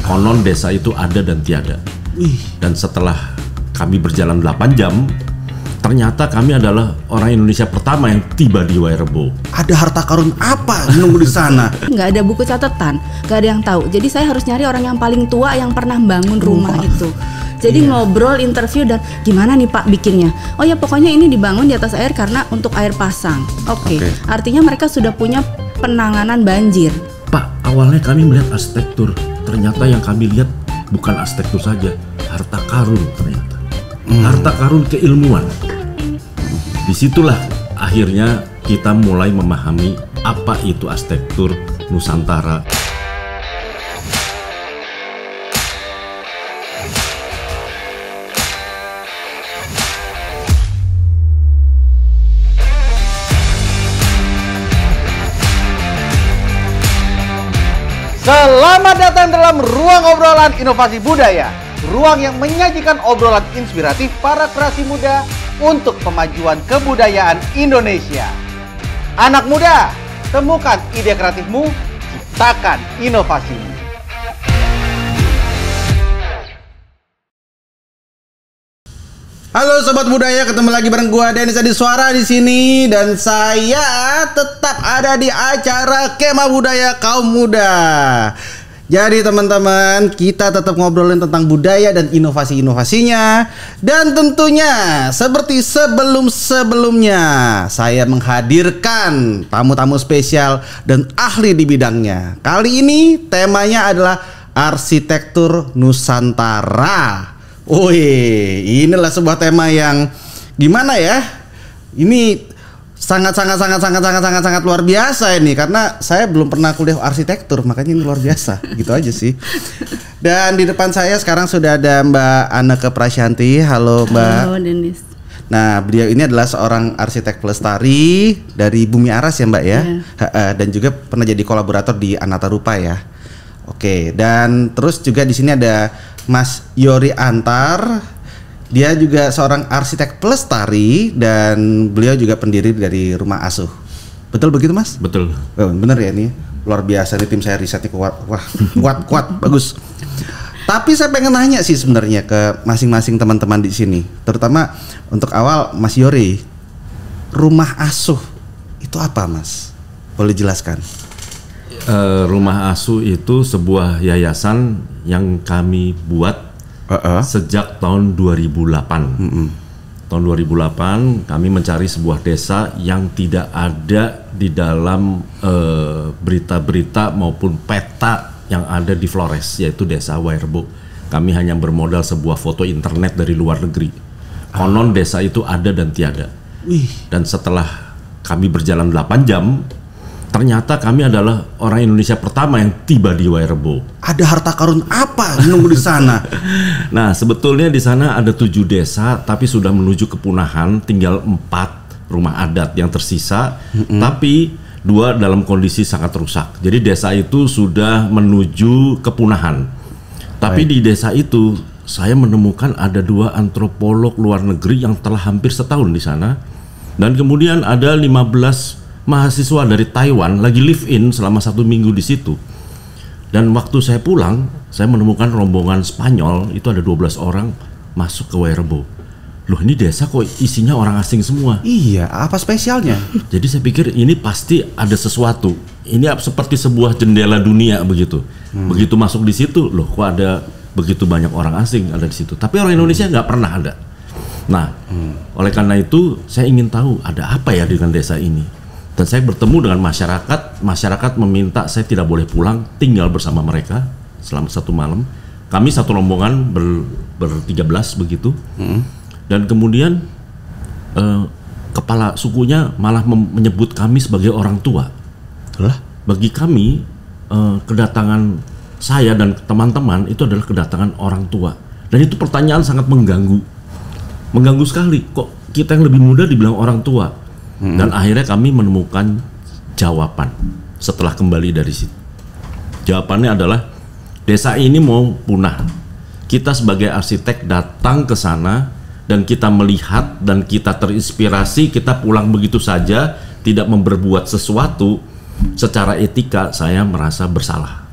Konon desa itu ada dan tiada. Dan setelah kami berjalan 8 jam, ternyata kami adalah orang Indonesia pertama yang tiba di Wairebo. Ada harta karun apa menunggu di sana? Nggak ada buku catatan, nggak ada yang tahu. Jadi saya harus nyari orang yang paling tua yang pernah bangun rumah itu. Jadi ngobrol, interview, dan gimana nih Pak bikinnya? Oh ya pokoknya ini dibangun di atas air karena untuk air pasang. Oke. Artinya mereka sudah punya penanganan banjir. Pak, awalnya kami melihat arsitektur. Ternyata yang kami lihat bukan arsitektur saja, harta karun ternyata. Harta karun keilmuan. Disitulah akhirnya kita mulai memahami apa itu arsitektur Nusantara. Selamat datang dalam Ruang Obrolan Inovasi Budaya. Ruang yang menyajikan obrolan inspiratif para kreasi muda untuk pemajuan kebudayaan Indonesia. Anak muda, temukan ide kreatifmu, ciptakan inovasimu. Halo sobat budaya, ketemu lagi bareng gua Denis Adi Suara di sini, dan saya tetap ada di acara Kemah Budaya Kaum Muda. Jadi teman-teman, kita tetap ngobrolin tentang budaya dan inovasi-inovasinya. Dan tentunya seperti sebelum-sebelumnya, saya menghadirkan tamu-tamu spesial dan ahli di bidangnya. Kali ini temanya adalah arsitektur Nusantara. Inilah sebuah tema yang gimana ya? Ini sangat luar biasa ini, karena saya belum pernah kuliah arsitektur, makanya ini luar biasa. Gitu aja sih. Dan di depan saya sekarang sudah ada Mbak Anneke Prasyanti. Halo Mbak. Halo Denis. Nah, beliau ini adalah seorang arsitek pelestari dari Bumi Aras ya Mbak ya. Dan juga pernah jadi kolaborator di Anata Rupa ya. Oke, dan terus juga di sini ada Mas Yory Antar. Dia juga seorang arsitek pelestari dan beliau juga pendiri dari Rumah Asuh. Betul begitu Mas? Betul. Oh, bener ya, ini luar biasa nih, tim saya risetnya kuat. Wah, kuat, bagus. Tapi saya pengen nanya sih sebenarnya ke masing-masing teman-teman di sini, terutama untuk awal Mas Yory. Rumah Asuh itu apa Mas? Boleh jelaskan? Rumah Asuh itu sebuah yayasan yang kami buat sejak tahun 2008. Tahun 2008 kami mencari sebuah desa yang tidak ada di dalam berita-berita maupun peta yang ada di Flores, yaitu desa Wairebo. Kami hanya bermodal sebuah foto internet dari luar negeri. Konon desa itu ada dan tiada. Dan setelah kami berjalan 8 jam, ternyata kami adalah orang Indonesia pertama yang tiba di Wairebo. Ada harta karun apa menunggu di sana? Nah, sebetulnya di sana ada 7 desa, tapi sudah menuju kepunahan. Tinggal 4 rumah adat yang tersisa, tapi 2 dalam kondisi sangat rusak. Jadi desa itu sudah menuju kepunahan. Tapi di desa itu saya menemukan ada 2 antropolog luar negeri yang telah hampir setahun di sana, dan kemudian ada 15 mahasiswa dari Taiwan lagi live in selama 1 minggu di situ. Dan waktu saya pulang, saya menemukan rombongan Spanyol, itu ada 12 orang masuk ke Wairebo. Loh, ini desa kok isinya orang asing semua. Iya, apa spesialnya? Jadi saya pikir ini pasti ada sesuatu. Ini seperti sebuah jendela dunia begitu. Begitu masuk di situ, loh kok ada begitu banyak orang asing ada di situ. Tapi orang Indonesia nggak pernah ada. Nah, oleh karena itu saya ingin tahu ada apa ya dengan desa ini. Dan saya bertemu dengan masyarakat meminta saya tidak boleh pulang, tinggal bersama mereka selama 1 malam. Kami satu rombongan ber-13 begitu. Dan kemudian kepala sukunya malah menyebut kami sebagai orang tua. Bagi kami kedatangan saya dan teman-teman itu adalah kedatangan orang tua. Dan itu pertanyaan sangat mengganggu sekali. Kok kita yang lebih muda dibilang orang tua? Dan akhirnya kami menemukan jawaban setelah kembali dari situ. Jawabannya adalah desa ini mau punah. Kita sebagai arsitek datang ke sana dan kita melihat dan kita terinspirasi, kita pulang begitu saja, tidak memperbuat sesuatu. Secara etika saya merasa bersalah.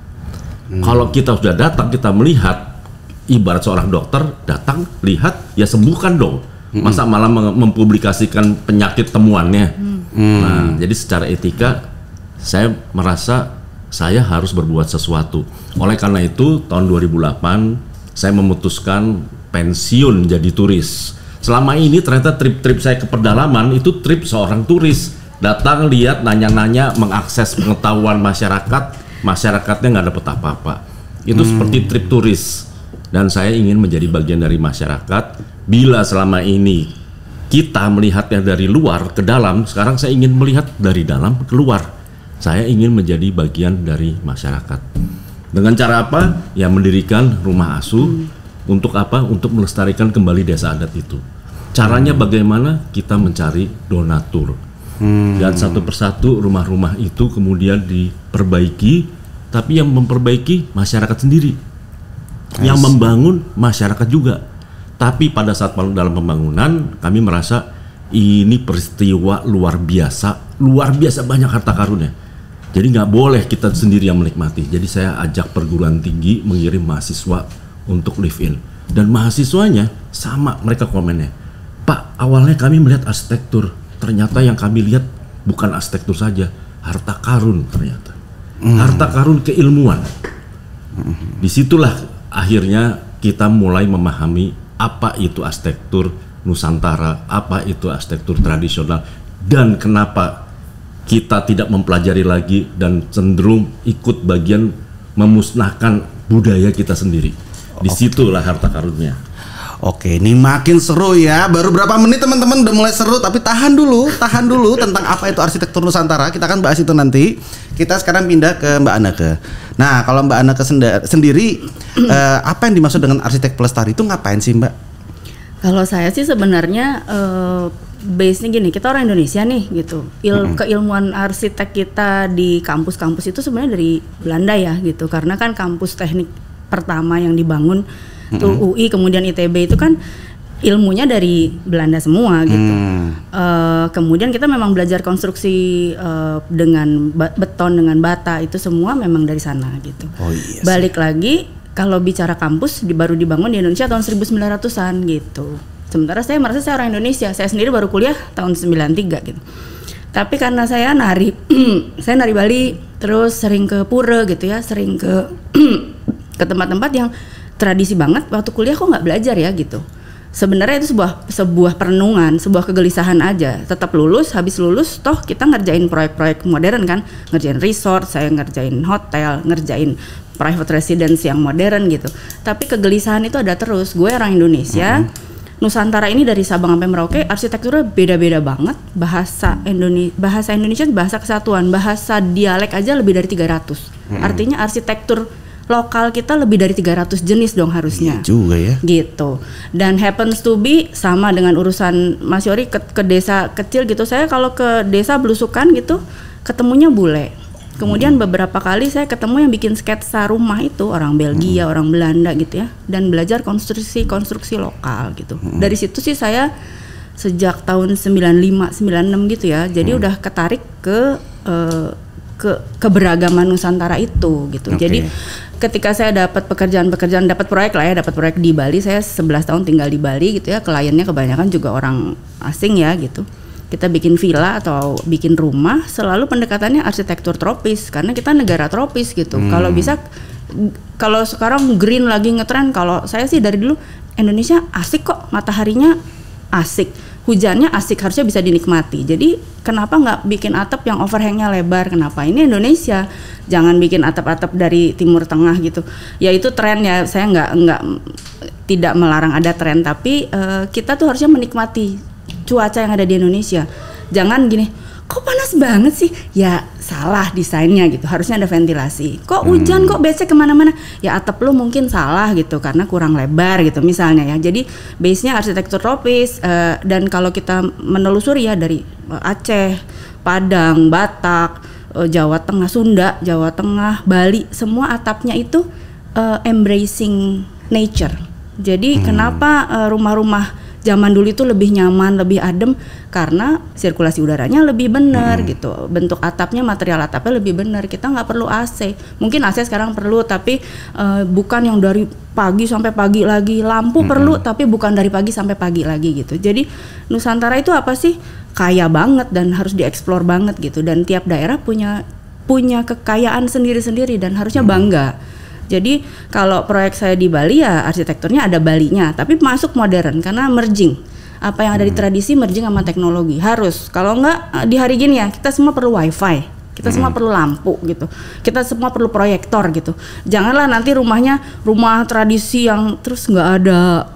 Kalau kita sudah datang, kita melihat, ibarat seorang dokter datang, lihat, ya sembuhkan dong. Masa malah mempublikasikan penyakit temuannya. Nah, jadi secara etika saya merasa saya harus berbuat sesuatu. Oleh karena itu tahun 2008 saya memutuskan pensiun jadi turis. Selama ini ternyata trip-trip saya ke pedalaman itu trip seorang turis. Datang, lihat, nanya-nanya, mengakses pengetahuan masyarakat. Masyarakatnya nggak dapat apa-apa. Itu seperti trip turis. Dan saya ingin menjadi bagian dari masyarakat. Bila selama ini kita melihatnya dari luar ke dalam, sekarang saya ingin melihat dari dalam keluar. Saya ingin menjadi bagian dari masyarakat. Dengan cara apa? Ya mendirikan rumah asuh. Untuk apa? Untuk melestarikan kembali desa adat itu. Caranya bagaimana? Kita mencari donatur. Dan satu persatu rumah-rumah itu kemudian diperbaiki. Tapi yang memperbaiki masyarakat sendiri. Yang membangun masyarakat juga. Tapi pada saat dalam pembangunan kami merasa ini peristiwa luar biasa banyak harta karunnya. Jadi nggak boleh kita sendiri yang menikmati. Jadi saya ajak perguruan tinggi mengirim mahasiswa untuk live in. Dan mahasiswanya sama, mereka komennya, Pak, awalnya kami melihat arsitektur, ternyata yang kami lihat bukan arsitektur saja, harta karun ternyata. Harta karun keilmuan. Disitulah akhirnya kita mulai memahami apa itu arsitektur Nusantara, apa itu arsitektur tradisional, dan kenapa kita tidak mempelajari lagi dan cenderung ikut bagian memusnahkan budaya kita sendiri. Disitulah harta karunnya. Oke, ini makin seru ya. Baru berapa menit teman-teman udah mulai seru, tapi tahan dulu tentang apa itu arsitektur Nusantara. Kita akan bahas itu nanti. Kita sekarang pindah ke Mbak Anneke. Nah, kalau Mbak Anneke sendiri, apa yang dimaksud dengan arsitek pelestari itu ngapain sih, Mbak? Kalau saya sih sebenarnya base-nya gini, kita orang Indonesia nih gitu. Keilmuan arsitek kita di kampus-kampus itu sebenarnya dari Belanda ya gitu. Karena kan kampus teknik pertama yang dibangun tuh UI kemudian ITB itu kan ilmunya dari Belanda semua gitu. Kemudian kita memang belajar konstruksi dengan beton, dengan bata, itu semua memang dari sana gitu. Balik lagi kalau bicara kampus baru dibangun di Indonesia tahun 1900-an gitu. Sementara saya merasa saya orang Indonesia, saya sendiri baru kuliah tahun 93 gitu. Tapi karena saya nari, saya nari Bali, terus sering ke pura gitu ya, sering ke ke tempat-tempat yang tradisi banget. Waktu kuliah kok nggak belajar ya gitu. Sebenarnya itu sebuah perenungan, sebuah kegelisahan aja. Tetap lulus, habis lulus, toh kita ngerjain proyek-proyek modern kan, ngerjain resort, saya ngerjain hotel, ngerjain private residence yang modern gitu. Tapi kegelisahan itu ada terus. Gue orang Indonesia. Nusantara ini dari Sabang sampai Merauke arsitekturnya beda-beda banget. Bahasa Indonesia bahasa kesatuan, bahasa dialek aja lebih dari 300. Artinya arsitektur lokal kita lebih dari 300 jenis dong harusnya. Iya juga ya. Gitu. Dan happens to be sama dengan urusan Mas Yori ke desa kecil gitu. Saya kalau ke desa belusukan gitu ketemunya bule. Kemudian beberapa kali saya ketemu yang bikin sketsa rumah itu orang Belgia, orang Belanda gitu ya, dan belajar konstruksi lokal gitu. Dari situ sih saya sejak tahun 95, 96 gitu ya. Jadi udah ketarik ke keberagaman Nusantara itu gitu. Jadi ketika saya dapat pekerjaan, dapat proyek lah ya, dapat proyek di Bali, saya 11 tahun tinggal di Bali gitu ya. Kliennya kebanyakan juga orang asing ya gitu. Kita bikin villa atau bikin rumah, selalu pendekatannya arsitektur tropis karena kita negara tropis gitu. Kalau bisa, kalau sekarang green lagi ngetren, kalau saya sih dari dulu Indonesia asik kok, mataharinya asik, hujannya asik, harusnya bisa dinikmati. Jadi kenapa nggak bikin atap yang overhangnya lebar? Kenapa? Ini Indonesia, jangan bikin atap-atap dari Timur Tengah gitu. Ya itu tren ya, saya tidak melarang ada tren, tapi kita tuh harusnya menikmati cuaca yang ada di Indonesia. Jangan gini, kok panas banget sih? Ya salah desainnya gitu, harusnya ada ventilasi. Kok hujan, kok becek kemana-mana? Ya atap lu mungkin salah gitu, karena kurang lebar gitu misalnya ya. Jadi base-nya arsitektur tropis, dan kalau kita menelusuri ya dari Aceh, Padang, Batak, Jawa Tengah, Sunda, Jawa Tengah, Bali, semua atapnya itu embracing nature. Jadi kenapa rumah-rumah zaman dulu itu lebih nyaman, lebih adem karena sirkulasi udaranya lebih benar gitu. Bentuk atapnya, material atapnya lebih benar. Kita nggak perlu AC. Mungkin AC sekarang perlu, tapi bukan yang dari pagi sampai pagi lagi. Lampu perlu, tapi bukan dari pagi sampai pagi lagi gitu. Jadi Nusantara itu apa sih? Kaya banget dan harus dieksplor banget gitu. Dan tiap daerah punya kekayaan sendiri-sendiri dan harusnya bangga. Jadi kalau proyek saya di Bali ya arsitekturnya ada Balinya, tapi masuk modern karena merging. Apa yang ada di tradisi merging sama teknologi. Harus. Kalau enggak di hari gini ya kita semua perlu wifi, kita semua perlu lampu gitu, kita semua perlu proyektor gitu. Janganlah nanti rumah tradisi yang terus nggak ada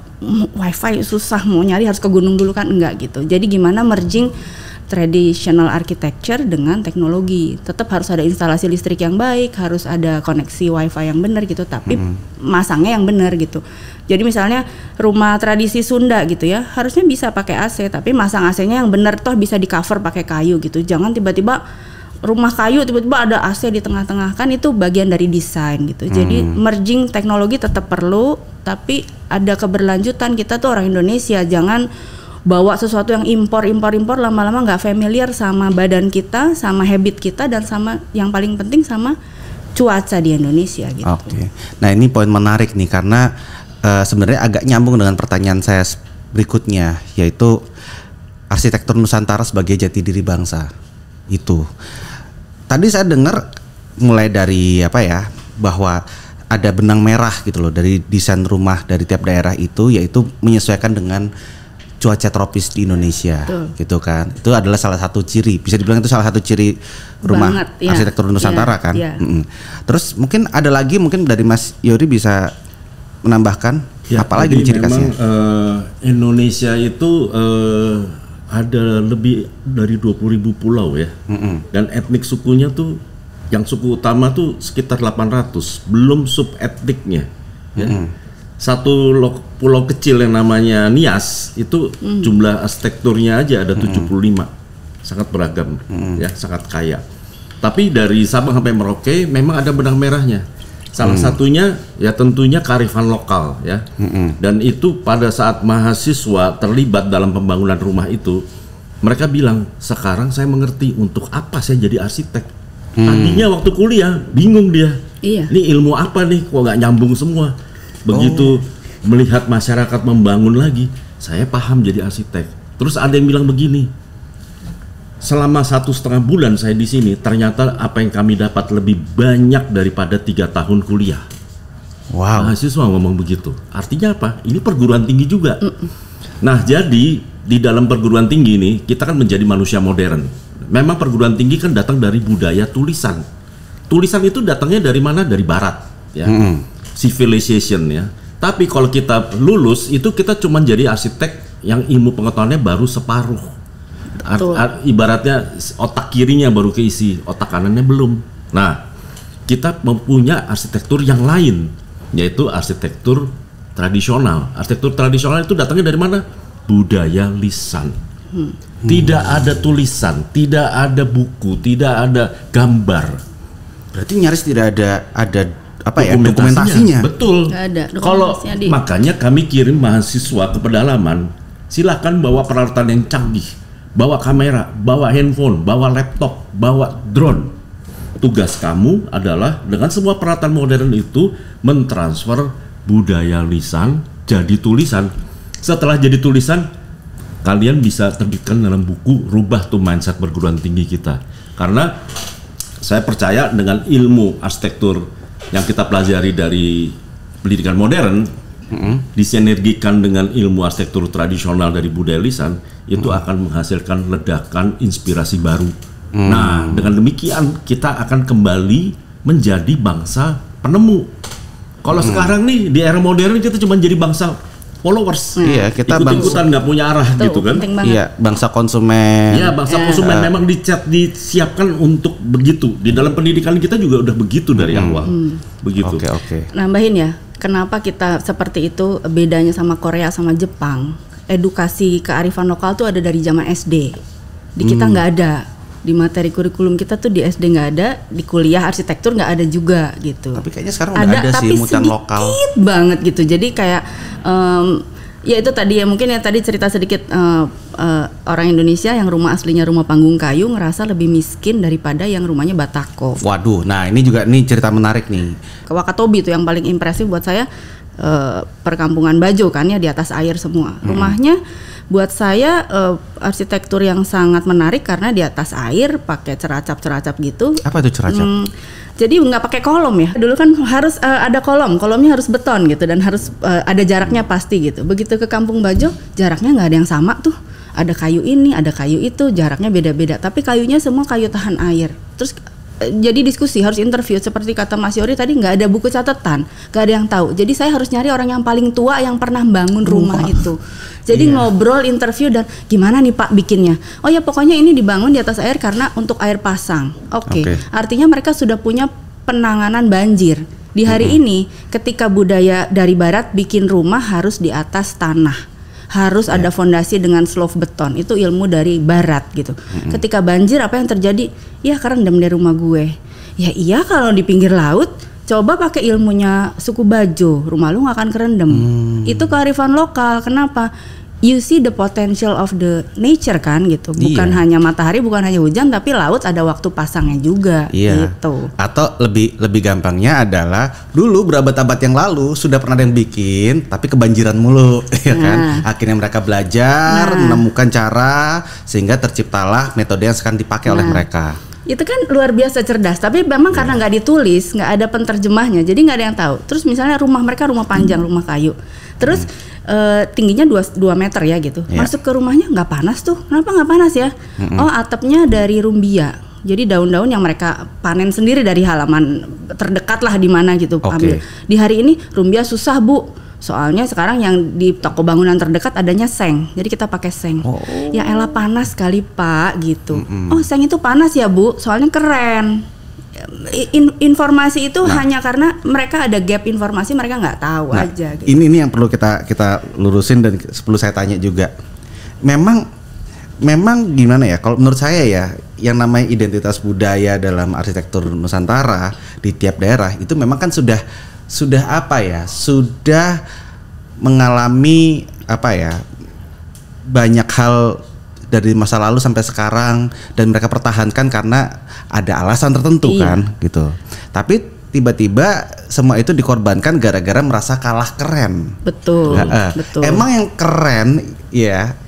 wifi, susah mau nyari harus ke gunung dulu kan, enggak gitu. Jadi gimana merging traditional architecture dengan teknologi. Tetap harus ada instalasi listrik yang baik, harus ada koneksi wifi yang benar gitu, tapi masangnya yang benar gitu. Jadi misalnya rumah tradisi Sunda gitu ya, harusnya bisa pakai AC, tapi masang AC-nya yang benar, toh bisa di cover pakai kayu gitu. Jangan tiba-tiba rumah kayu tiba-tiba ada AC di tengah-tengah, kan itu bagian dari desain gitu. Jadi merging teknologi tetap perlu, tapi ada keberlanjutan. Kita tuh orang Indonesia, jangan bawa sesuatu yang impor lama-lama nggak familiar sama badan kita, sama habit kita, dan sama yang paling penting sama cuaca di Indonesia gitu. Oke. Nah ini poin menarik nih karena sebenarnya agak nyambung dengan pertanyaan saya berikutnya, yaitu arsitektur Nusantara sebagai jati diri bangsa. Itu tadi saya dengar mulai dari bahwa ada benang merah gitu loh dari desain rumah dari tiap daerah itu, yaitu menyesuaikan dengan cuaca tropis di Indonesia. Betul. Gitu kan. Itu adalah salah satu ciri, bisa dibilang itu salah satu ciri rumah arsitektur Nusantara kan. Terus mungkin ada lagi, mungkin dari Mas Yory bisa menambahkan apalagi ciri khasnya. Indonesia itu ada lebih dari 20.000 pulau ya. Dan etnik sukunya tuh yang suku utama tuh sekitar 800, belum sub etniknya ya. Satu pulau kecil yang namanya Nias itu jumlah arsitekturnya aja ada 75, sangat beragam ya, sangat kaya. Tapi dari Sabang sampai Merauke memang ada benang merahnya. Salah satunya ya tentunya kearifan lokal ya. Dan itu pada saat mahasiswa terlibat dalam pembangunan rumah itu, mereka bilang sekarang saya mengerti untuk apa saya jadi arsitek. Tadinya waktu kuliah bingung dia. Ini ilmu apa nih kok nggak nyambung semua. Begitu melihat masyarakat membangun lagi, saya paham jadi arsitek. Terus ada yang bilang begini, selama 1,5 bulan saya di sini, ternyata apa yang kami dapat lebih banyak daripada 3 tahun kuliah. Wow. Mahasiswa ngomong begitu. Artinya apa? Ini perguruan tinggi juga. Nah, jadi di dalam perguruan tinggi ini kita kan menjadi manusia modern. Memang perguruan tinggi kan datang dari budaya tulisan. Tulisan itu datangnya dari mana? Dari barat, ya. Civilization ya. Tapi kalau kita lulus itu kita cuma jadi arsitek yang ilmu pengetahuannya baru separuh. Ibaratnya otak kirinya baru keisi, otak kanannya belum. Nah, kita mempunyai arsitektur yang lain, yaitu arsitektur tradisional. Arsitektur tradisional itu datangnya dari mana? Budaya lisan. Tidak ada tulisan, tidak ada buku, tidak ada gambar. Berarti nyaris tidak ada dokumentasinya. Betul. Kalau makanya kami kirim mahasiswa ke pedalaman, silakan bawa peralatan yang canggih, bawa kamera, bawa handphone, bawa laptop, bawa drone. Tugas kamu adalah dengan semua peralatan modern itu mentransfer budaya lisan jadi tulisan. Setelah jadi tulisan, kalian bisa terbitkan dalam buku, rubah tuh mindset perguruan tinggi kita. Karena saya percaya dengan ilmu arsitektur yang kita pelajari dari pendidikan modern, disinergikan dengan ilmu arsitektur tradisional dari budaya lisan, itu akan menghasilkan ledakan inspirasi baru. Nah, dengan demikian kita akan kembali menjadi bangsa penemu. Kalau sekarang nih di era modern kita cuma jadi bangsa followers. Iya, kita ikut-ikutan nggak punya arah gitu kan. Iya, bangsa konsumen. Iya, bangsa konsumen memang disiapkan untuk begitu. Di dalam pendidikan kita juga udah begitu dari awal. Begitu. Oke. Nambahin ya, kenapa kita seperti itu bedanya sama Korea sama Jepang? Edukasi kearifan lokal tuh ada dari zaman SD. Di kita nggak ada. Di materi kurikulum kita tuh di SD nggak ada, di kuliah arsitektur nggak ada juga gitu. Tapi kayaknya sekarang udah ada sih mutan lokal. Tapi sedikit banget gitu. Jadi kayak Ya itu tadi ya, mungkin ya tadi cerita sedikit orang Indonesia yang rumah aslinya rumah panggung kayu ngerasa lebih miskin daripada yang rumahnya batako. Waduh, nah ini juga nih cerita menarik nih. Wakatobi itu yang paling impresif buat saya, perkampungan Bajo kan ya, di atas air semua. Rumahnya buat saya arsitektur yang sangat menarik karena di atas air pakai ceracap-ceracap gitu. Apa itu ceracap? Jadi nggak pakai kolom ya. Dulu kan harus ada kolomnya harus beton gitu dan harus ada jaraknya pasti gitu. Begitu ke Kampung Bajo, jaraknya nggak ada yang sama tuh. Ada kayu ini, ada kayu itu, jaraknya beda-beda. Tapi kayunya semua kayu tahan air. Terus jadi diskusi, harus interview seperti kata Mas Yori tadi, nggak ada buku catatan, nggak ada yang tahu. Jadi saya harus nyari orang yang paling tua yang pernah bangun rumah itu. Jadi ngobrol, interview, dan gimana nih Pak bikinnya? Oh ya pokoknya ini dibangun di atas air karena untuk air pasang. Oke. Artinya mereka sudah punya penanganan banjir. Di hari ini ketika budaya dari barat bikin rumah harus di atas tanah. Harus ada fondasi dengan slope beton. Itu ilmu dari barat gitu. Ketika banjir apa yang terjadi? Ya kerendam dari rumah gue. Ya iya kalau di pinggir laut, coba pakai ilmunya suku Bajo, rumah lu gak akan kerendam. Itu kearifan lokal. Kenapa? You see the potential of the nature kan gitu. Bukan hanya matahari, bukan hanya hujan, tapi laut ada waktu pasangnya juga. Gitu. Atau lebih gampangnya adalah dulu berabad-abad yang lalu sudah pernah ada yang bikin, tapi kebanjiran mulu, ya kan? Akhirnya mereka belajar, menemukan cara sehingga terciptalah metode yang sekarang dipakai oleh mereka. Itu kan luar biasa cerdas, tapi memang karena nggak ditulis, nggak ada penterjemahnya, jadi nggak ada yang tahu. Terus misalnya rumah mereka rumah panjang, rumah kayu, terus tingginya 2 meter ya gitu. Masuk ke rumahnya nggak panas tuh, kenapa nggak panas ya? Oh atapnya dari rumbia, jadi daun-daun yang mereka panen sendiri dari halaman terdekat lah di mana gitu. Ambil. Di hari ini rumbia susah Bu. Soalnya sekarang yang di toko bangunan terdekat adanya seng, jadi kita pakai seng. Ya elah panas kali Pak gitu. Oh seng itu panas ya Bu, soalnya keren. Informasi itu hanya karena mereka ada gap informasi, mereka nggak tahu aja. Gitu. Ini yang perlu kita lurusin dan perlu saya tanya juga. Memang gimana ya? Kalau menurut saya ya, yang namanya identitas budaya dalam arsitektur Nusantara di tiap daerah itu memang kan sudah apa ya, sudah mengalami apa ya, banyak hal dari masa lalu sampai sekarang dan mereka pertahankan karena ada alasan tertentu kan gitu. Tapi tiba-tiba semua itu dikorbankan gara-gara merasa kalah keren. Betul. Emang yang keren ya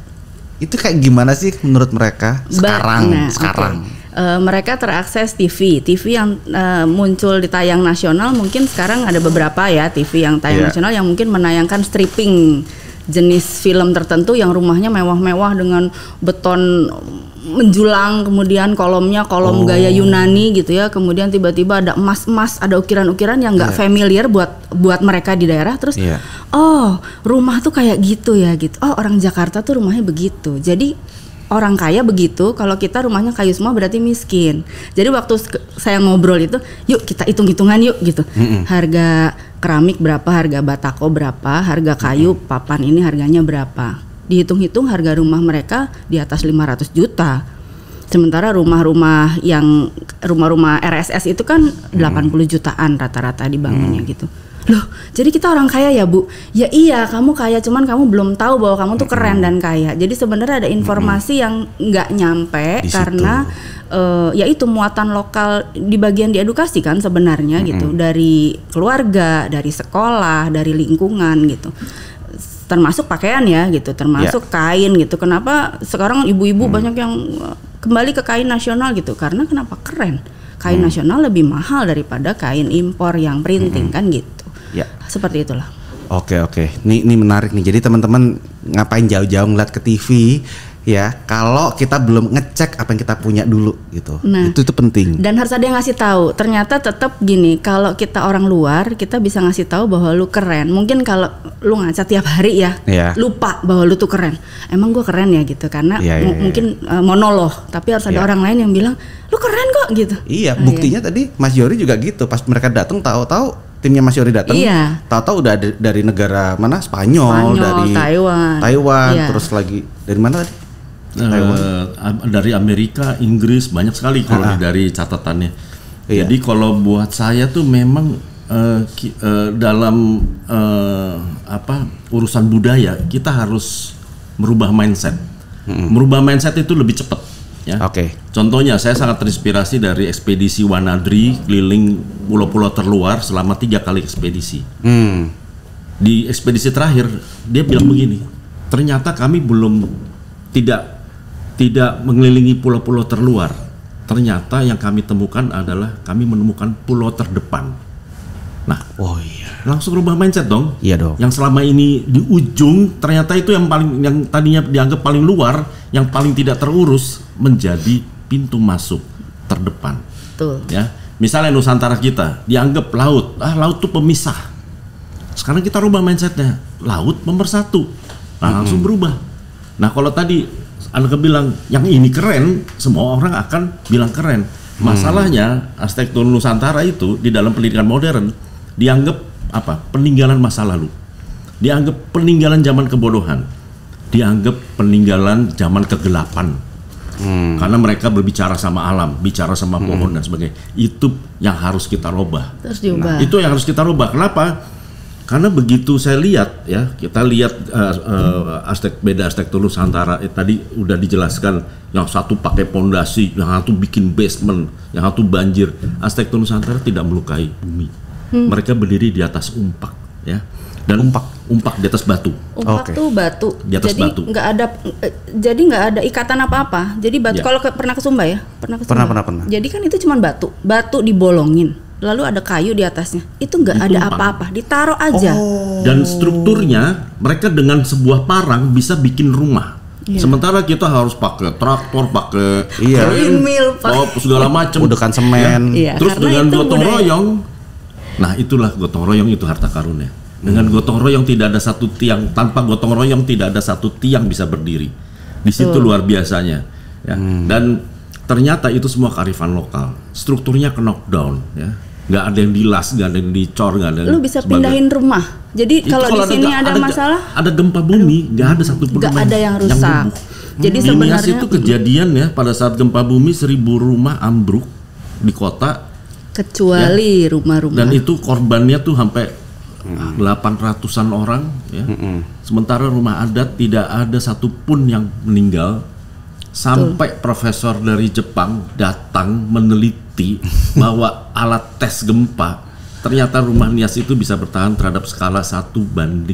itu kayak gimana sih menurut mereka sekarang? Mereka terakses TV yang muncul di tayang nasional. Mungkin sekarang ada beberapa ya TV yang tayang nasional yang mungkin menayangkan stripping jenis film tertentu yang rumahnya mewah-mewah dengan beton menjulang, kemudian kolomnya kolom gaya Yunani gitu ya, kemudian tiba-tiba ada emas-emas, ada ukiran-ukiran yang nggak familiar buat mereka di daerah. Terus oh rumah tuh kayak gitu ya gitu. Oh orang Jakarta tuh rumahnya begitu. Jadi orang kaya begitu, kalau kita rumahnya kayu semua berarti miskin. Jadi waktu saya ngobrol itu, yuk kita hitung-hitungan yuk gitu. Harga keramik berapa, harga batako berapa, harga kayu papan ini harganya berapa. Dihitung-hitung harga rumah mereka di atas 500 juta. Sementara rumah-rumah RSS itu kan 80 jutaan rata-rata dibangunnya gitu. Loh, jadi kita orang kaya ya Bu? Ya iya, kamu kaya, cuman kamu belum tahu bahwa kamu tuh keren dan kaya. Jadi sebenarnya ada informasi yang nggak nyampe karena ya itu muatan lokal di bagian diedukasi kan sebenarnya gitu, dari keluarga, dari sekolah, dari lingkungan gitu. Termasuk pakaian ya gitu, termasuk kain gitu. Kenapa sekarang ibu-ibu banyak yang kembali ke kain nasional gitu? Karena kenapa keren? Kain nasional lebih mahal daripada kain impor yang printing kan gitu. Seperti itulah. Oke. Ini menarik nih. Jadi teman-teman ngapain jauh-jauh ngeliat ke TV ya, kalau kita belum ngecek apa yang kita punya dulu gitu. Nah, itu penting. Dan harus ada yang ngasih tahu. Ternyata tetap gini, kalau kita orang luar, kita bisa ngasih tahu bahwa lu keren. Mungkin kalau lu ngaca tiap hari ya, lupa bahwa lu tuh keren. Emang gua keren ya gitu, karena mungkin monolog. Tapi harus ada orang lain yang bilang, lu keren kok gitu. Iya, buktinya tadi Mas Yori juga gitu. Pas mereka datang, tahu-tahu timnya Mas Yori datang, tahu-tahu udah dari negara mana? Spanyol, dari Taiwan, terus lagi dari mana tadi? Dari Amerika, Inggris, banyak sekali kalau dari catatannya. Jadi kalau buat saya tuh memang dalam urusan budaya, kita harus merubah mindset. Merubah mindset itu lebih cepat. Ya. Oke. Contohnya, saya sangat terinspirasi dari ekspedisi Wanadri keliling pulau-pulau terluar selama 3 kali ekspedisi. Di ekspedisi terakhir, dia bilang begini, ternyata kami belum tidak mengelilingi pulau-pulau terluar. Ternyata yang kami temukan adalah kami menemukan pulau terdepan. Nah, langsung rubah mindset dong. Iya dong. Yang selama ini di ujung, ternyata itu yang tadinya dianggap paling luar, yang paling tidak terurus, menjadi pintu masuk terdepan. Betul. Ya, misalnya Nusantara kita dianggap laut, laut tuh pemisah. Sekarang kita rubah mindsetnya, laut pemersatu. Nah, langsung berubah. Nah, kalau tadi Anda bilang yang ini keren, semua orang akan bilang keren. Masalahnya arsitektur Nusantara itu di dalam pendidikan modern dianggap peninggalan masa lalu, dianggap peninggalan zaman kebodohan, dianggap peninggalan zaman kegelapan. Karena mereka berbicara sama alam, bicara sama pohon dan sebagainya. Itu yang harus kita rubah. Terus diubah. Itu yang harus kita rubah. Kenapa? Karena begitu saya lihat, ya, kita lihat beda arsitektur Nusantara. Tadi udah dijelaskan, yang satu pakai pondasi, yang satu bikin basement, yang satu banjir. Arsitektur Nusantara tidak melukai bumi. Mereka berdiri di atas umpak, ya, dan umpak di atas batu. Umpak tuh batu. Di atas jadi batu. nggak ada ikatan apa-apa. Jadi batu. Kalau pernah ke Sumba ya? Pernah. Jadi kan itu cuma batu dibolongin. Lalu ada kayu di atasnya. Itu nggak ada apa-apa, ditaruh aja. Dan strukturnya mereka dengan sebuah parang bisa bikin rumah. Sementara kita harus pakai traktor, pakai windmill, segala macam, udekan semen. Terus dengan gotong royong. Nah, itulah gotong royong, itu harta karunnya. Dengan gotong royong tidak ada satu tiang, tanpa gotong royong tidak ada satu tiang bisa berdiri. Di situ luar biasanya, ya. Dan ternyata itu semua kearifan lokal. Strukturnya ke knockdown, ya. Nggak ada yang dilas, nggak ada yang dicor, nggak ada. Lu bisa pindahin rumah. Jadi kalau di sini ada masalah, ada gempa bumi, nggak ada satu pun nggak ada yang rusak. Jadi sebenarnya itu kejadian ya, pada saat gempa bumi 1000 rumah ambruk di kota. Kecuali rumah-rumah. Dan itu korbannya tuh sampai 800-an orang, ya. Sementara rumah adat tidak ada satupun yang meninggal. Sampai profesor dari Jepang datang meneliti bahwa alat tes gempa, ternyata rumah Nias itu bisa bertahan terhadap skala 1:11.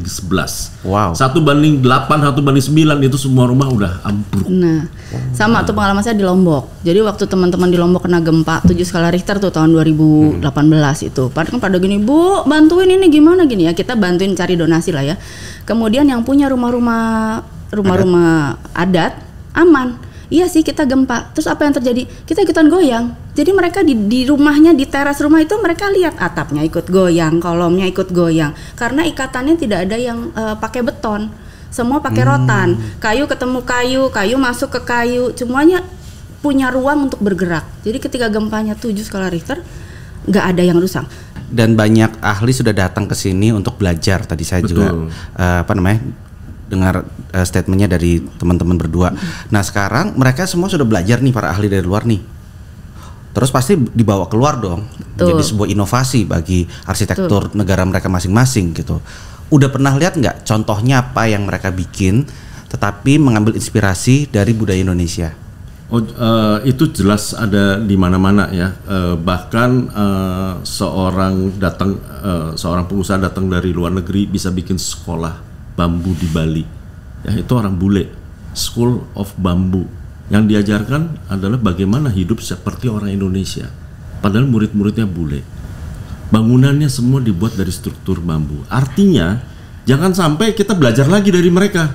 Wow. 1:8, 1:9 itu semua rumah udah ambruk. Nah, sama tuh pengalaman saya di Lombok. Jadi waktu teman-teman di Lombok kena gempa 7 skala Richter tuh tahun 2018 itu. Pada gini, Bu, bantuin ini gimana gini ya. Kita bantuin cari donasi lah ya. Kemudian yang punya rumah-rumah adat aman. Iya sih, kita gempa. Terus apa yang terjadi? Kita ikutan goyang. Jadi mereka di rumahnya, di teras rumah itu mereka lihat atapnya ikut goyang, kolomnya ikut goyang. Karena ikatannya tidak ada yang pakai beton. Semua pakai rotan. Kayu ketemu kayu masuk ke kayu. Semuanya punya ruang untuk bergerak. Jadi ketika gempanya 7 skala Richter, nggak ada yang rusak. Dan banyak ahli sudah datang ke sini untuk belajar. Tadi saya juga dengar statementnya dari teman-teman berdua. Nah, sekarang mereka semua sudah belajar nih, para ahli dari luar nih. Terus pasti dibawa keluar dong. Jadi sebuah inovasi bagi arsitektur negara mereka masing-masing gitu. Udah pernah lihat nggak contohnya apa yang mereka bikin, tetapi mengambil inspirasi dari budaya Indonesia? Itu jelas ada di mana-mana ya. Bahkan seorang pengusaha datang dari luar negeri bisa bikin sekolah bambu di Bali, ya, itu orang bule, School of Bambu. Yang diajarkan adalah bagaimana hidup seperti orang Indonesia. Padahal murid-muridnya bule. Bangunannya semua dibuat dari struktur bambu. Artinya jangan sampai kita belajar lagi dari mereka.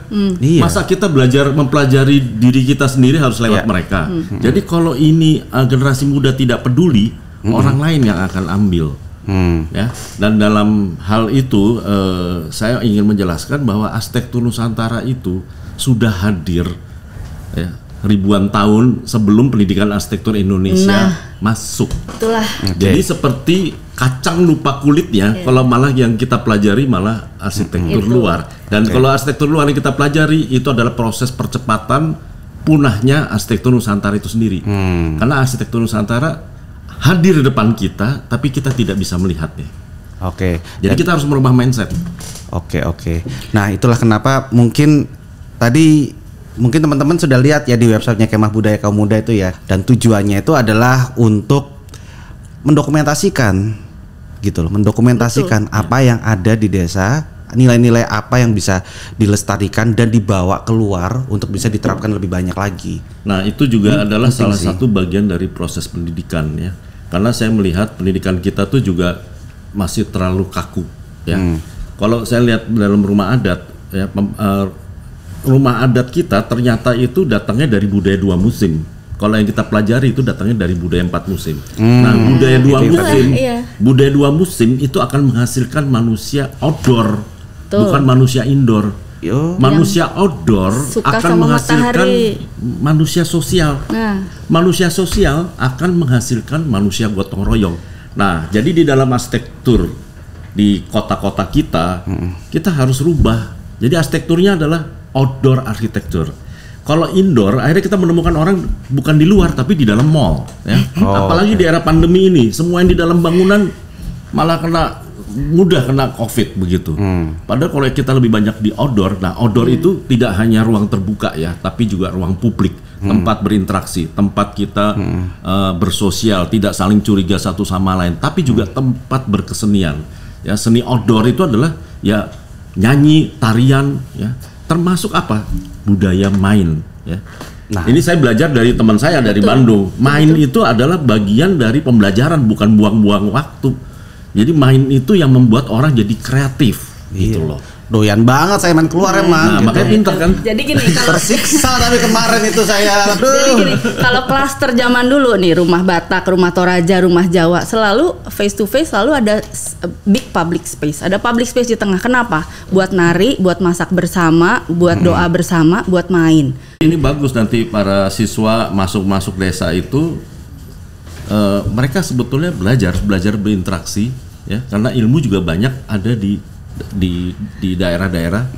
Masa kita mempelajari diri kita sendiri harus lewat mereka. Jadi kalau ini generasi muda tidak peduli, orang lain yang akan ambil. Ya, dan dalam hal itu saya ingin menjelaskan bahwa arsitektur Nusantara itu sudah hadir, ya, ribuan tahun sebelum pendidikan arsitektur Indonesia masuk. Itulah. Jadi seperti kacang lupa kulitnya, kalau malah yang kita pelajari malah arsitektur luar. Dan kalau arsitektur luar yang kita pelajari itu adalah proses percepatan punahnya arsitektur Nusantara itu sendiri. Karena arsitektur Nusantara hadir di depan kita, tapi kita tidak bisa melihatnya. Oke. Jadi kita harus merubah mindset. Oke. Nah itulah kenapa mungkin teman-teman sudah lihat ya di websitenya Kemah Budaya Kaum Muda itu ya, dan tujuannya itu adalah untuk mendokumentasikan gitu loh, mendokumentasikan apa yang ada di desa, nilai-nilai apa yang bisa dilestarikan dan dibawa keluar untuk bisa diterapkan lebih banyak lagi. Nah itu juga adalah salah satu bagian dari proses pendidikan ya, karena saya melihat pendidikan kita tuh juga masih terlalu kaku ya. Kalau saya lihat dalam rumah adat ya, rumah adat kita ternyata itu datangnya dari budaya 2 musim. Kalau yang kita pelajari itu datangnya dari budaya 4 musim. Nah, budaya 2 musim, budaya 2 musim itu akan menghasilkan manusia outdoor, bukan manusia indoor. Manusia outdoor akan menghasilkan manusia sosial. Manusia sosial akan menghasilkan manusia gotong royong. Nah, jadi di dalam arsitektur di kota-kota kita, kita harus rubah. Jadi arsitekturnya adalah outdoor arsitektur. Kalau indoor, akhirnya kita menemukan orang bukan di luar tapi di dalam mall. Ya. Apalagi di era pandemi ini, semua yang di dalam bangunan malah mudah kena COVID begitu. Padahal kalau kita lebih banyak di outdoor, nah outdoor itu tidak hanya ruang terbuka ya, tapi juga ruang publik, tempat berinteraksi, tempat kita bersosial, tidak saling curiga satu sama lain, tapi juga tempat berkesenian. Ya, seni outdoor itu adalah ya nyanyi, tarian, ya. Termasuk apa? Budaya main ya. Nah, ini saya belajar dari teman saya dari Bandung. Main itu adalah bagian dari pembelajaran, bukan buang-buang waktu. Jadi main itu yang membuat orang jadi kreatif gitu loh. Doyan banget saya main keluar emang. Nah, makanya pintar kan. Jadi gini, kalau tersiksa tapi kemarin itu saya jadi gini, kalau klaster zaman dulu nih, rumah Batak, rumah Toraja, rumah Jawa, selalu face to face, selalu ada big public space. Ada public space di tengah. Kenapa? Buat nari, buat masak bersama, buat doa bersama, buat main. Ini bagus nanti para siswa masuk desa itu mereka sebetulnya belajar berinteraksi ya, karena ilmu juga banyak ada di daerah-daerah.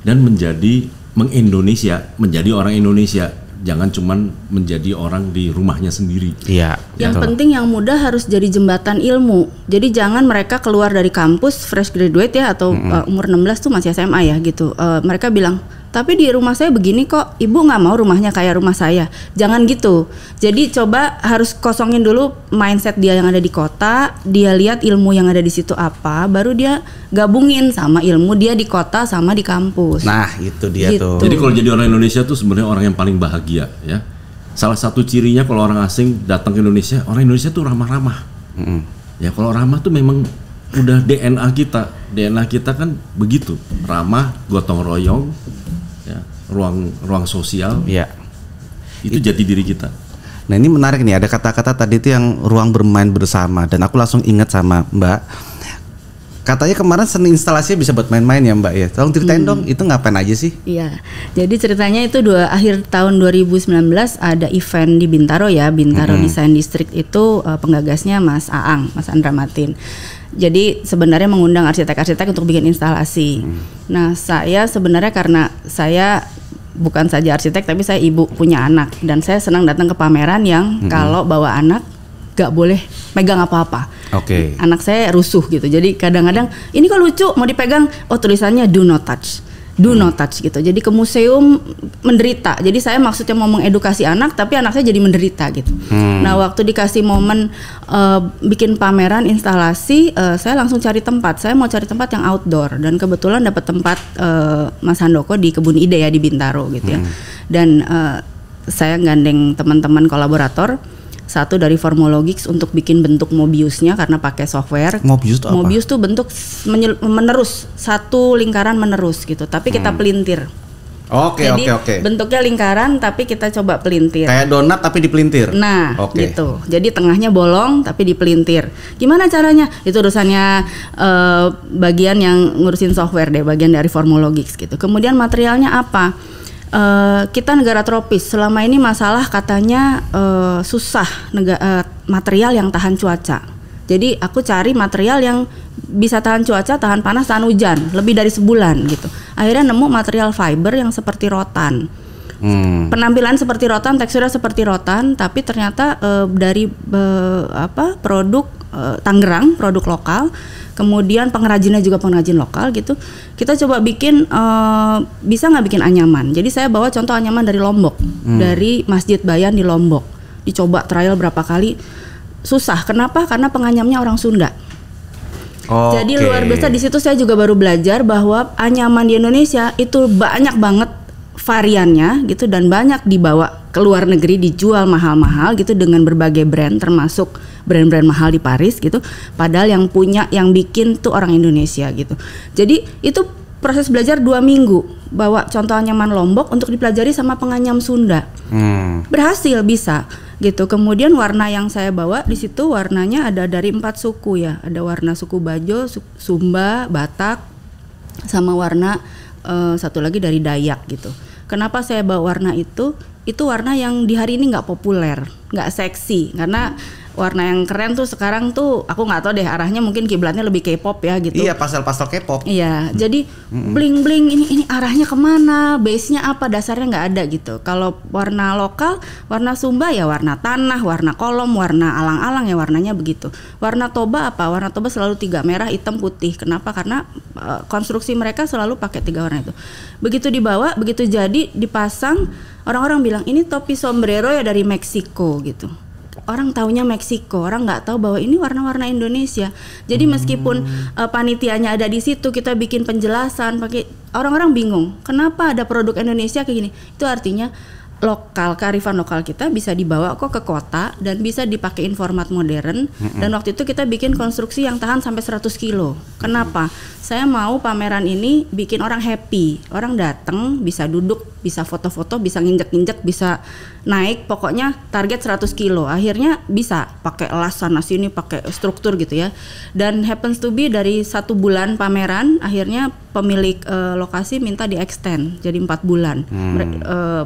Dan menjadi orang Indonesia, jangan cuman menjadi orang di rumahnya sendiri. Iya. Yang penting yang muda harus jadi jembatan ilmu. Jadi jangan mereka keluar dari kampus fresh graduate ya, atau umur 16 tuh masih SMA ya gitu. Mereka bilang, tapi di rumah saya begini kok, ibu nggak mau rumahnya kayak rumah saya. Jangan gitu. Jadi coba harus kosongin dulu mindset dia yang ada di kota. Dia lihat ilmu yang ada di situ apa, baru dia gabungin sama ilmu dia di kota sama di kampus. Nah itu dia gitu. tuh. Jadi kalau jadi orang Indonesia tuh sebenarnya orang yang paling bahagia ya. Salah satu cirinya kalau orang asing datang ke Indonesia, orang Indonesia tuh ramah-ramah. Ya kalau ramah tuh memang udah DNA kita. DNA kita kan begitu, ramah, gotong royong. Ya, ruang sosial, ya. Itu jati diri kita. Nah ini menarik nih, ada kata-kata tadi itu yang ruang bermain bersama, dan aku langsung ingat sama Mbak. Katanya kemarin seni instalasinya bisa buat main-main ya Mbak ya. Tolong ceritain dong, itu ngapain aja sih? Iya, jadi ceritanya itu akhir tahun 2019 ada event di Bintaro ya, Bintaro Design District itu penggagasnya Mas Aang, Mas Andra Matin. Jadi sebenarnya mengundang arsitek-arsitek untuk bikin instalasi. Nah saya sebenarnya karena saya bukan saja arsitek tapi saya ibu punya anak, dan saya senang datang ke pameran yang kalau bawa anak gak boleh pegang apa-apa. Anak saya rusuh gitu. Jadi kadang-kadang ini kok lucu mau dipegang, oh tulisannya do not touch. Do not touch gitu. Jadi ke museum menderita. Jadi saya maksudnya mau mengedukasi anak, tapi anak saya jadi menderita gitu. Nah waktu dikasih momen bikin pameran instalasi, saya langsung cari tempat. Saya mau cari tempat yang outdoor, dan kebetulan dapat tempat Mas Handoko di Kebun Ide ya di Bintaro gitu ya. Dan saya gandeng teman-teman kolaborator. Satu dari Formologics untuk bikin bentuk Mobiusnya karena pakai software. Mobius itu apa? Mobius tuh bentuk menerus, satu lingkaran menerus gitu, tapi kita pelintir. Jadi bentuknya lingkaran tapi kita coba pelintir. Kayak donat tapi dipelintir. Nah, gitu. Jadi tengahnya bolong tapi dipelintir. Gimana caranya? Itu urusannya bagian yang ngurusin software deh, bagian dari Formologics gitu. Kemudian materialnya apa? Kita negara tropis, selama ini masalah katanya susah material yang tahan cuaca. Jadi aku cari material yang bisa tahan cuaca, tahan panas, tahan hujan lebih dari sebulan gitu. Akhirnya nemu material fiber yang seperti rotan. Penampilan seperti rotan, teksturnya seperti rotan, tapi ternyata dari produk Tangerang, produk lokal, kemudian pengrajinnya juga pengrajin lokal gitu. Kita coba bikin bisa nggak bikin anyaman. Jadi saya bawa contoh anyaman dari Lombok, dari Masjid Bayan di Lombok. Dicoba trial berapa kali, susah. Kenapa? Karena penganyamnya orang Sunda. Jadi luar biasa. Di situ saya juga baru belajar bahwa anyaman di Indonesia itu banyak banget variannya gitu, dan banyak dibawa ke luar negeri dijual mahal-mahal gitu dengan berbagai brand, termasuk brand-brand mahal di Paris gitu. Padahal yang bikin tuh orang Indonesia gitu. Jadi itu proses belajar 2 minggu, bawa contoh anyaman Lombok untuk dipelajari sama penganyam Sunda. Berhasil bisa gitu. Kemudian warna yang saya bawa di situ warnanya ada dari 4 suku ya. Ada warna suku Bajo, Sumba, Batak, sama warna satu lagi dari Dayak gitu. Kenapa saya bawa warna itu? Itu warna yang di hari ini nggak populer, nggak seksi, karena warna yang keren tuh sekarang tuh aku nggak tahu deh arahnya, mungkin kiblatnya lebih K-pop ya gitu. Iya, pastel-pastel K-pop. Iya, jadi bling-bling ini arahnya kemana, base-nya apa, dasarnya nggak ada gitu. Kalau warna lokal, warna Sumba ya warna tanah, warna kolom, warna alang-alang ya warnanya begitu. Warna Toba apa? Warna Toba selalu 3, merah, hitam, putih. Kenapa? Karena konstruksi mereka selalu pakai 3 warna itu. Begitu dibawa, begitu jadi dipasang, orang-orang bilang ini topi sombrero ya dari Meksiko gitu. Orang taunya Meksiko, orang nggak tahu bahwa ini warna-warna Indonesia. Jadi meskipun panitianya ada di situ, kita bikin penjelasan pakai, orang-orang bingung. Kenapa ada produk Indonesia kayak gini? Itu artinya lokal, kearifan lokal kita bisa dibawa kok ke kota dan bisa dipakein format modern. Dan waktu itu kita bikin konstruksi yang tahan sampai 100 kilo. Kenapa? Saya mau pameran ini bikin orang happy. Orang datang bisa duduk, bisa foto-foto, bisa nginjek-nginjek, bisa naik, pokoknya target 100 kilo. Akhirnya bisa pakai elas sana sini, pakai struktur gitu ya. Dan happens to be dari 1 bulan pameran, akhirnya pemilik lokasi minta di extend jadi 4 bulan.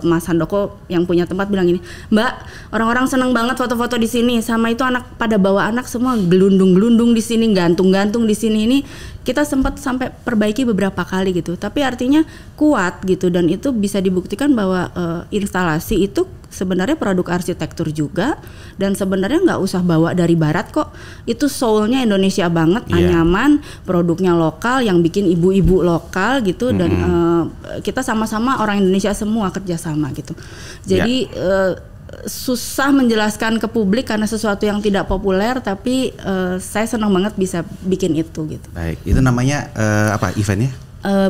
Mas Handoko yang punya tempat bilang gini, Mbak, orang-orang seneng banget foto-foto di sini, sama itu anak pada bawa anak semua gelundung-gelundung di sini, gantung-gantung di sini. Ini kita sempat sampai perbaiki beberapa kali gitu, tapi artinya kuat gitu, dan itu bisa dibuktikan bahwa instalasi itu sebenarnya produk arsitektur juga, dan sebenarnya nggak usah bawa dari barat kok, itu soulnya Indonesia banget, anyaman, produknya lokal, yang bikin ibu-ibu lokal gitu, dan kita sama-sama orang Indonesia semua kerjasama gitu. Jadi susah menjelaskan ke publik karena sesuatu yang tidak populer, tapi saya senang banget bisa bikin itu gitu. Baik, itu namanya apa eventnya?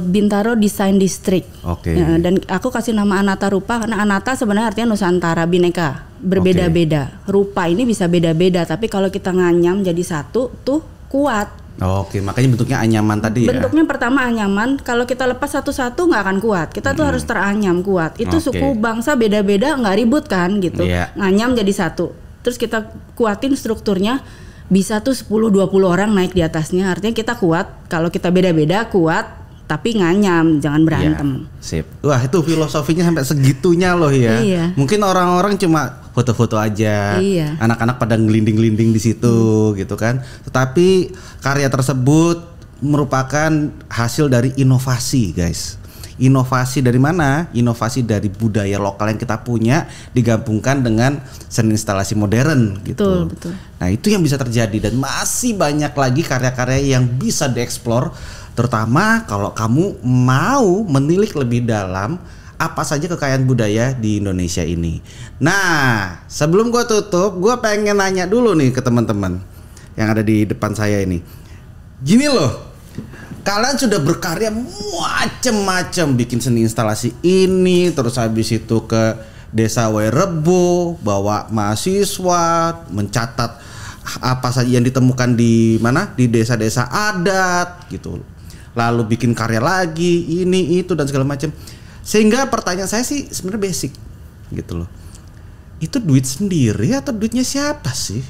Bintaro Design District. Ya, dan aku kasih nama Anata Rupa karena Anata sebenarnya artinya Nusantara, bineka, berbeda-beda. Rupa ini bisa beda-beda, tapi kalau kita nganyam jadi satu tuh kuat. Makanya bentuknya anyaman tadi ya. Bentuknya pertama anyaman, kalau kita lepas satu-satu nggak akan kuat. Kita tuh harus teranyam kuat. Itu suku bangsa beda-beda nggak ribut kan gitu. Nganyam jadi satu. Terus kita kuatin strukturnya, bisa tuh 10-20 orang naik di atasnya. Artinya kita kuat. Kalau kita beda-beda kuat, tapi nganyam, jangan berantem. Sip. Wah, itu filosofinya sampai segitunya loh ya. Mungkin orang-orang cuma foto-foto aja, anak-anak pada ngelinding-gelinding di situ gitu kan. Tetapi karya tersebut merupakan hasil dari inovasi, guys. Inovasi dari mana? Inovasi dari budaya lokal yang kita punya digabungkan dengan seni instalasi modern gitu. Betul. Nah, itu yang bisa terjadi, dan masih banyak lagi karya-karya yang bisa dieksplor. Terutama kalau kamu mau menilik lebih dalam apa saja kekayaan budaya di Indonesia ini. Nah, sebelum gue tutup, gue pengen nanya dulu nih ke teman-teman yang ada di depan saya ini. Gini loh, kalian sudah berkarya macem-macem, bikin seni instalasi ini, terus habis itu ke Desa Wairebo, bawa mahasiswa, mencatat apa saja yang ditemukan di mana, di desa-desa adat gitu. Lalu bikin karya lagi, ini itu dan segala macam. Sehingga pertanyaan saya sih sebenarnya basic gitu loh. Itu duit sendiri atau duitnya siapa sih?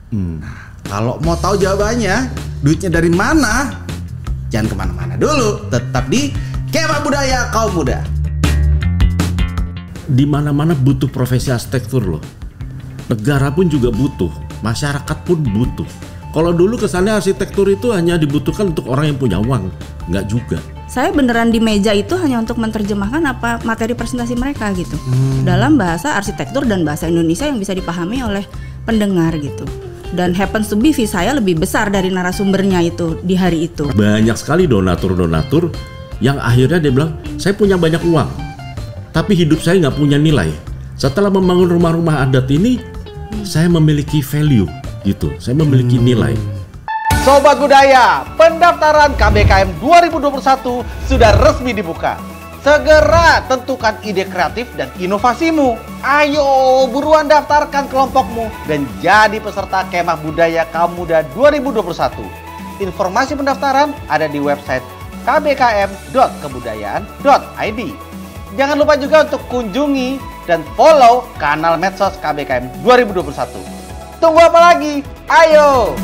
Nah, kalau mau tahu jawabannya, duitnya dari mana? Jangan kemana-mana dulu, tetap di Kemah Budaya Kaum Muda. Di mana-mana butuh profesi arsitektur loh. Negara pun juga butuh, masyarakat pun butuh. Kalau dulu kesannya arsitektur itu hanya dibutuhkan untuk orang yang punya uang, nggak juga. Saya beneran di meja itu hanya untuk menerjemahkan apa materi presentasi mereka gitu, dalam bahasa arsitektur dan bahasa Indonesia yang bisa dipahami oleh pendengar gitu. Dan happens to be fee saya lebih besar dari narasumbernya itu di hari itu. Banyak sekali donatur-donatur yang akhirnya dia bilang, saya punya banyak uang, tapi hidup saya nggak punya nilai. Setelah membangun rumah-rumah adat ini, saya memiliki value gitu, saya memiliki nilai. Sobat Budaya, pendaftaran KBKM 2021 sudah resmi dibuka. Segera tentukan ide kreatif dan inovasimu. Ayo buruan daftarkan kelompokmu dan jadi peserta Kemah Budaya Kaum Muda 2021. Informasi pendaftaran ada di website kbkm.kebudayaan.id. Jangan lupa juga untuk kunjungi dan follow kanal medsos KBKM 2021. Tunggu apa lagi? Ayo!